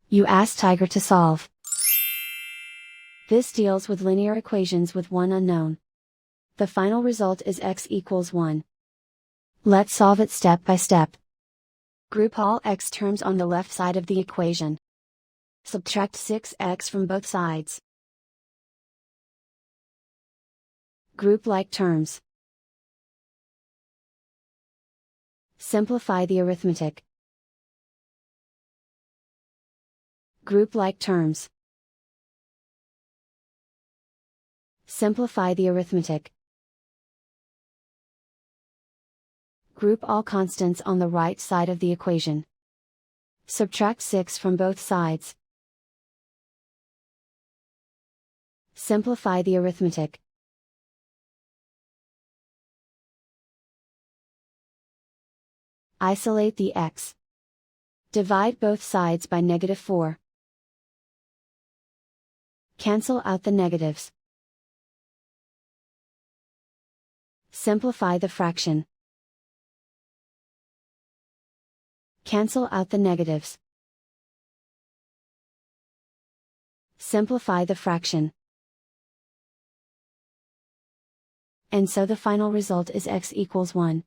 You ask Tiger to solve. This deals with linear equations with one unknown. The final result is x equals 1. Let's solve it step by step. Group all x terms on the left side of the equation. Subtract 6x from both sides. Group like terms. Simplify the arithmetic. Group like terms. Simplify the arithmetic. Group all constants on the right side of the equation. Subtract 6 from both sides. Simplify the arithmetic. Isolate the x. Divide both sides by -4. Cancel out the negatives. Simplify the fraction. Cancel out the negatives. Simplify the fraction. And so the final result is x equals 1.